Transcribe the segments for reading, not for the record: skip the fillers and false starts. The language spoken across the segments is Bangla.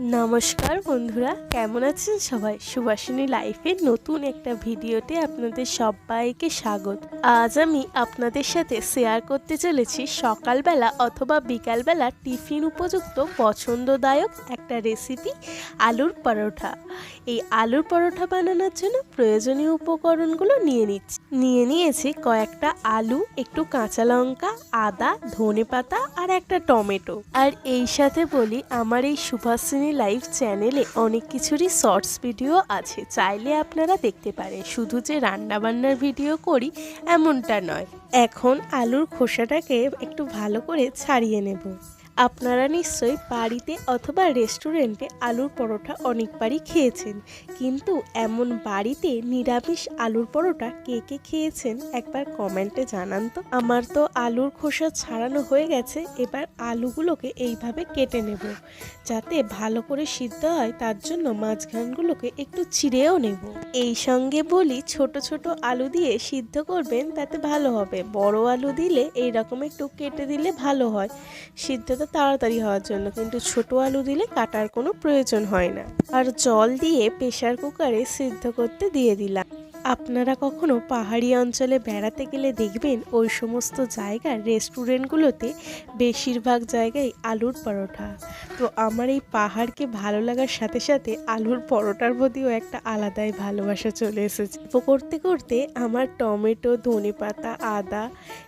নমস্কার বন্ধুরা, কেমন আছেন সবাই? সুভাষিনী লাইফের নতুন একটা ভিডিওতে আপনাদের সবাইকে স্বাগত। আজ আমি আপনাদের সাথে শেয়ার করতে চলেছি সকালবেলা অথবা বিকালবেলা টিফিন উপযুক্ত পছন্দদায়ক একটা রেসিপি, আলুর পরোটা। এই আলুর পরোটা বানানোর জন্য প্রয়োজনীয় উপকরণগুলো নিয়ে নিয়েছি কয়েকটা আলু, একটু কাঁচা লঙ্কা, আদা, ধনেপাতা আর একটা টমেটো। আর এই সাথে বলি, আমার এই সুভাষিনী লাইভ চ্যানেলে অনেক কিছুরই শর্টস ভিডিও আছে, চাইলে আপনারা দেখতে পারেন। শুধু যে রান্নাবান্নার ভিডিও করি এমনটা নয়। এখন আলুর খোসাটাকে একটু ভালো করে ছাড়িয়ে নেব। আপনারা নিশ্চয়ই বাড়িতে অথবা রেস্টুরেন্টে আলুর পরোটা অনেকবারই খেয়েছেন, কিন্তু এমন বাড়িতে নিরামিষ আলুর পরোটা কে কে খেয়েছেন একবার কমেন্টে জানান তো। আমার তো আলুর খোসা ছাড়ানো হয়ে গেছে। এবার আলুগুলোকে এইভাবে কেটে নেব, যাতে ভালো করে সিদ্ধ হয়। তার জন্য মাঝখানগুলোকে একটু চিড়েও নেব। এই সঙ্গে বলি, ছোট ছোট আলু দিয়ে সিদ্ধ করবেন, তাতে ভালো হবে। বড় আলু দিলে এইরকম একটু কেটে দিলে ভালো হয়, সিদ্ধটা তাড়াতাড়ি হওয়ার জন্য। কিন্তু ছোট আলু দিলে কাটার কোনো প্রয়োজন হয় না। আর জল দিয়ে প্রেসার কুকারে সিদ্ধ করতে দিয়ে দিলাম। আপনারা কখনো পাহাড়ি অঞ্চলে বেড়াতে গেলে দেখবেন ওই সমস্ত জায়গার রেস্টুরেন্টগুলোতে বেশিরভাগ জায়গায় আলুর পরোটা। তো আমার এই পাহাড়কে ভালো লাগার সাথে সাথে আলুর পরোটার প্রতিও একটা আলাদাই ভালোবাসা চলে এসেছে। তো করতে করতে আমার টমেটো, ধনেপাতা, আদা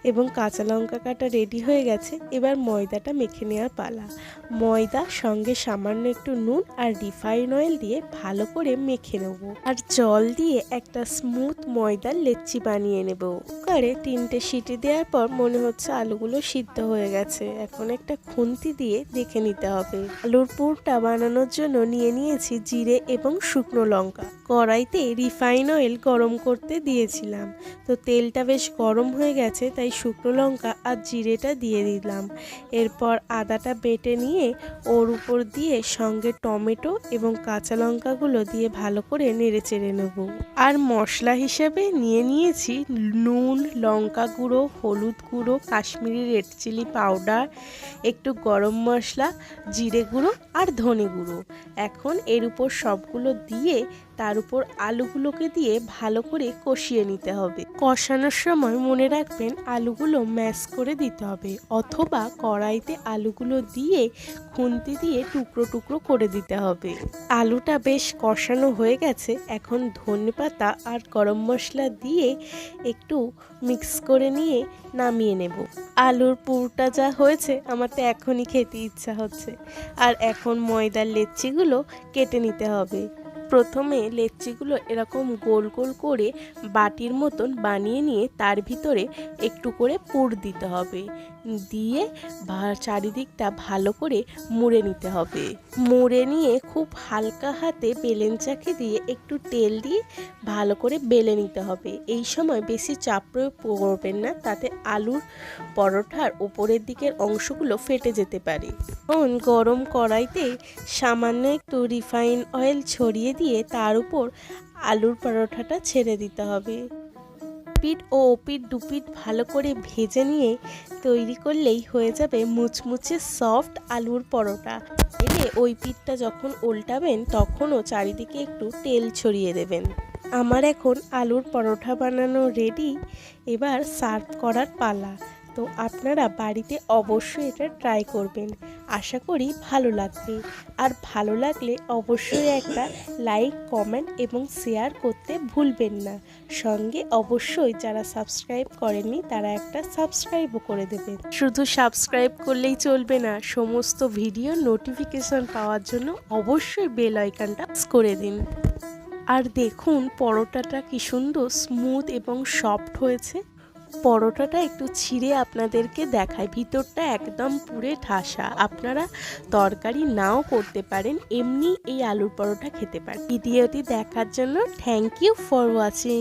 এবং কাঁচা লঙ্কা কাটা রেডি হয়ে গেছে। এবার ময়দাটা মেখে নেওয়ার পালা। ময়দা সঙ্গে সামান্য একটু নুন আর রিফাইন অয়েল দিয়ে ভালো করে মেখে নেব। আর জল দিয়ে একটা স্মুথ ময়দার লেচি বানিয়ে নেব। কুকারে 3টে সিটি দেওয়ার পর মনে হচ্ছে আলুগুলো সিদ্ধ হয়ে গেছে। এখন একটা খুন্তি দিয়ে দেখে নিতে হবে। আলুর পুরটা বানানোর জন্য নিয়ে নিয়েছি জিরে এবং শুকনো লঙ্কা। কড়াইতে রিফাইন অয়েল গরম করতে দিয়েছিলাম। তো তেলটা বেশ গরম হয়ে গেছে, তাই শুকনো লঙ্কা আর জিরেটা দিয়ে দিলাম। এরপর আদাটা বেটে নিয়ে ওর উপর দিয়ে সঙ্গে টমেটো এবং কাঁচা লঙ্কাগুলো দিয়ে ভালো করে নেড়ে চেড়ে নেব। আর মশলা হিসেবে নিয়ে নিয়েছি নুন, লঙ্কা গুঁড়ো, হলুদ গুঁড়ো, কাশ্মীরি রেড চিলি পাউডার, একটু গরম মশলা, জিরে গুঁড়ো আর ধনে গুঁড়ো। এখন এর উপর সবগুলো দিয়ে তার উপর আলুগুলোকে দিয়ে ভালো করে কষিয়ে নিতে হবে। কষানোর সময় মনে রাখবেন আলুগুলো ম্যাশ করে দিতে হবে, অথবা কড়াইতে আলুগুলো দিয়ে খুন্তি দিয়ে টুকরো টুকরো করে দিতে হবে। আলুটা বেশ কষানো হয়ে গেছে। এখন ধনেপাতা আর গরম মশলা দিয়ে একটু মিক্স করে নিয়ে নামিয়ে নেব। আলুর পুরটা যা হয়েছে, আমার তো এখনই খেতে ইচ্ছা হচ্ছে। আর এখন ময়দার লেচিগুলো কেটে নিতে হবে। প্রথমে লেচিগুলো এরকম গোল গোল করে বাটির মতন বানিয়ে নিয়ে তার ভিতরে একটু করে পুর দিতে হবে, দিয়ে চারিদিকটা ভালো করে মুড়ে নিতে হবে। মুড়ে নিয়ে খুব হালকা হাতে বেলেন চাকি দিয়ে একটু তেল দিয়ে ভালো করে বেলে নিতে হবে। এই সময় বেশি চাপ প্রয়োগ করবেন না, তাতে আলুর পরোটার উপরের দিকের অংশগুলো ফেটে যেতে পারে। এখন গরম কড়াইতে সামান্য একটু রিফাইন অয়েল ছড়িয়ে দিয়ে তার উপর আলুর পরোটাটা ছেড়ে দিতে হবে। পিঠ ও ওপিঠ দুপিঠ ভালো করে ভেজে নিয়ে তৈরি করলেই হয়ে যাবে মুচমুচে সফট আলুর পরোটা। এলে ওই পিঠটা যখন উল্টাবেন তখনও চারিদিকে একটু তেল ছড়িয়ে দেবেন। আমার এখন আলুর পরোটা বানানো রেডি। এবার সার্ভ করার পালা। তো আপনারা বাড়িতে অবশ্যই এটা ট্রাই করবেন, আশা করি ভালো লাগবে। আর ভালো লাগলে অবশ্যই একটা লাইক, কমেন্ট এবং শেয়ার করতে ভুলবেন না। সঙ্গে অবশ্যই যারা সাবস্ক্রাইব করেননি তারা একটা সাবস্ক্রাইবও করে দেবেন। শুধু সাবস্ক্রাইব করলেই চলবে না, সমস্ত ভিডিও নোটিফিকেশন পাওয়ার জন্য অবশ্যই বেল আইকনটা প্রেস করে দিন। আর দেখুন পরোটাটা কি সুন্দর স্মুথ এবং সফট হয়েছে। পরোটাটা একটু ছিঁড়ে আপনাদেরকে দেখায়, ভিতরটা একদম পুরে ঠাসা। আপনারা তরকারি নাও করতে পারেন, এমনি এই আলুর পরোটা খেতে পারেন। ভিডিওটি দেখার জন্য থ্যাংক ইউ ফর ওয়াচিং।